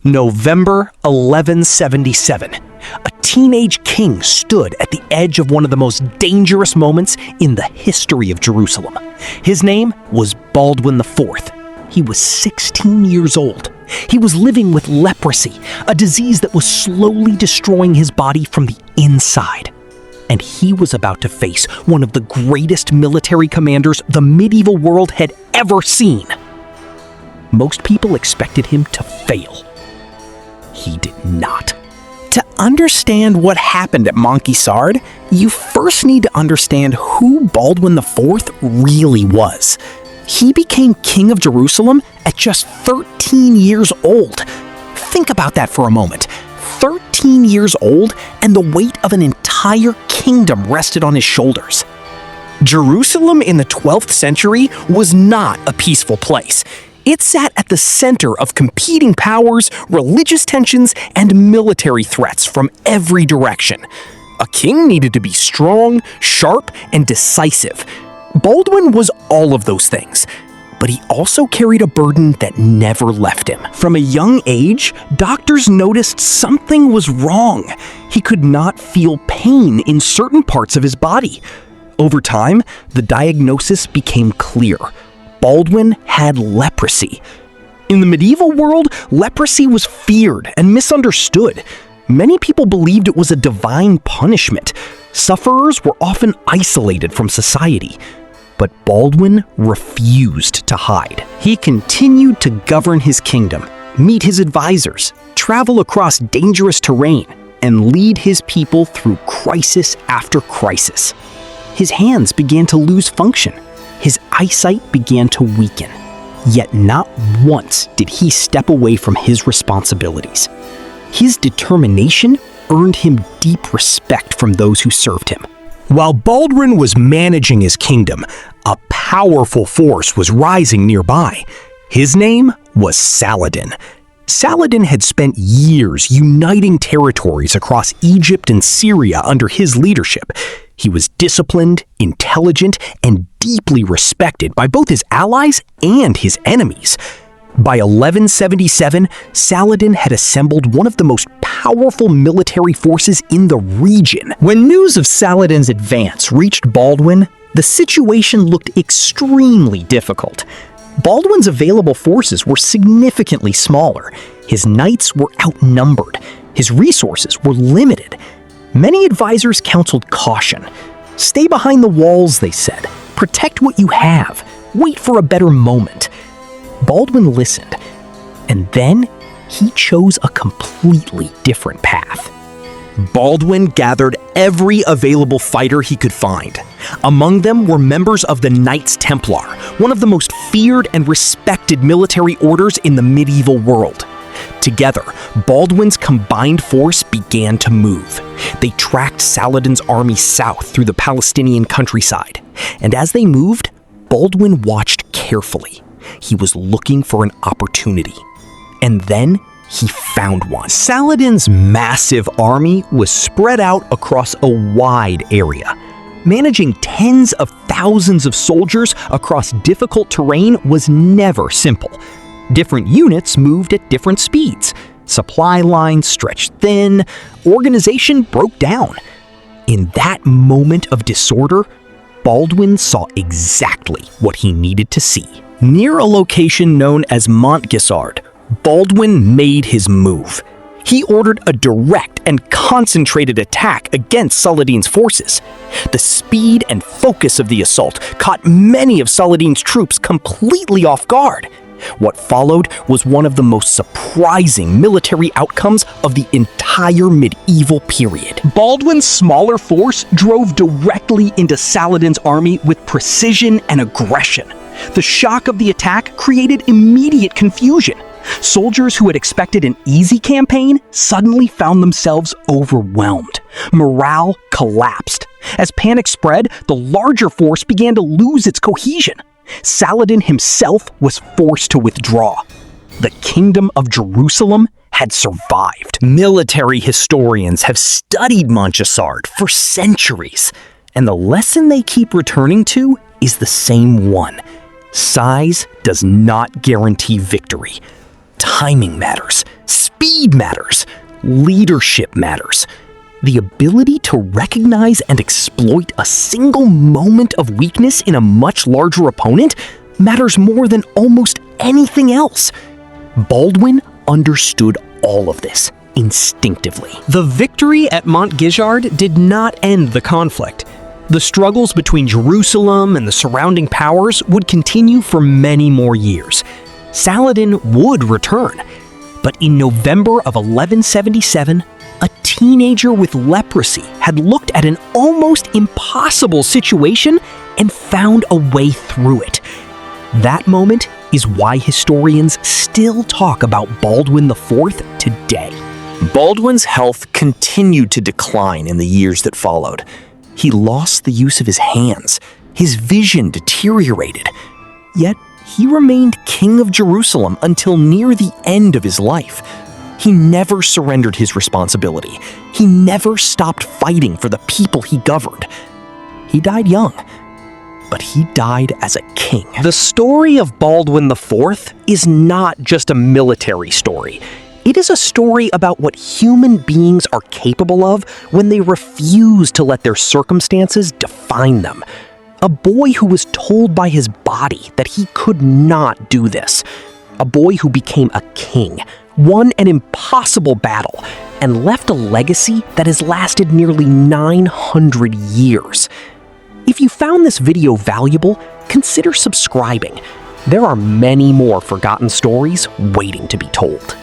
November 1177. A teenage king stood at the edge of one of the most dangerous moments in the history of Jerusalem. His name was Baldwin IV. He was 16 years old. He was living with leprosy, a disease that was slowly destroying his body from the inside. And he was about to face one of the greatest military commanders the medieval world had ever seen. Most people expected him to fail. He did not. To understand what happened at Montgisard, you first need to understand who Baldwin IV really was. He became king of Jerusalem at just 13 years old. Think about that for a moment. 13 years old, and the weight of an entire kingdom rested on his shoulders. Jerusalem in the 12th century was not a peaceful place. It sat at the center of competing powers, religious tensions, and military threats from every direction. A king needed to be strong, sharp, and decisive. Baldwin was all of those things, but he also carried a burden that never left him. From a young age, doctors noticed something was wrong. He could not feel pain in certain parts of his body. Over time, the diagnosis became clear. Baldwin had leprosy. In the medieval world, leprosy was feared and misunderstood. Many people believed it was a divine punishment. Sufferers were often isolated from society. But Baldwin refused to hide. He continued to govern his kingdom, meet his advisors, travel across dangerous terrain, and lead his people through crisis after crisis. His hands began to lose function. His eyesight began to weaken. Yet not once did he step away from his responsibilities. His determination earned him deep respect from those who served him. While Baldwin was managing his kingdom, a powerful force was rising nearby. His name was Saladin. Saladin had spent years uniting territories across Egypt and Syria under his leadership. He was disciplined, intelligent, and deeply respected by both his allies and his enemies. By 1177, Saladin had assembled one of the most powerful military forces in the region. When news of Saladin's advance reached Baldwin, the situation looked extremely difficult. Baldwin's available forces were significantly smaller. His knights were outnumbered. His resources were limited. Many advisors counseled caution. Stay behind the walls, they said. Protect what you have. Wait for a better moment. Baldwin listened, and then he chose a completely different path. Baldwin gathered every available fighter he could find. Among them were members of the Knights Templar, one of the most feared and respected military orders in the medieval world. Together, Baldwin's combined force began to move. They tracked Saladin's army south through the Palestinian countryside, and as they moved, Baldwin watched carefully. He was looking for an opportunity. And then he found one. Saladin's massive army was spread out across a wide area. Managing tens of thousands of soldiers across difficult terrain was never simple. Different units moved at different speeds. Supply lines stretched thin. Organization broke down. In that moment of disorder, Baldwin saw exactly what he needed to see. Near a location known as Montgisard, Baldwin made his move. He ordered a direct and concentrated attack against Saladin's forces. The speed and focus of the assault caught many of Saladin's troops completely off guard. What followed was one of the most surprising military outcomes of the entire medieval period. Baldwin's smaller force drove directly into Saladin's army with precision and aggression. The shock of the attack created immediate confusion. Soldiers who had expected an easy campaign suddenly found themselves overwhelmed. Morale collapsed. As panic spread, the larger force began to lose its cohesion. Saladin himself was forced to withdraw. The Kingdom of Jerusalem had survived. Military historians have studied Montgisard for centuries, and the lesson they keep returning to is the same one. Size does not guarantee victory. Timing matters. Speed speed matters. Leadership matters. The ability to recognize and exploit a single moment of weakness in a much larger opponent matters more than almost anything else. Baldwin understood all of this instinctively. The victory at Montgisard did not end the conflict. The struggles between Jerusalem and the surrounding powers would continue for many more years. Saladin would return, but in November of 1177, a teenager with leprosy had looked at an almost impossible situation and found a way through it. That moment is why historians still talk about Baldwin IV today. Baldwin's health continued to decline in the years that followed. He lost the use of his hands. His vision deteriorated. Yet, he remained king of Jerusalem until near the end of his life. He never surrendered his responsibility. He never stopped fighting for the people he governed. He died young, but he died as a king. The story of Baldwin IV is not just a military story. It is a story about what human beings are capable of when they refuse to let their circumstances define them. A boy who was told by his body that he could not do this. A boy who became a king, won an impossible battle, and left a legacy that has lasted nearly 900 years. If you found this video valuable, consider subscribing. There are many more forgotten stories waiting to be told.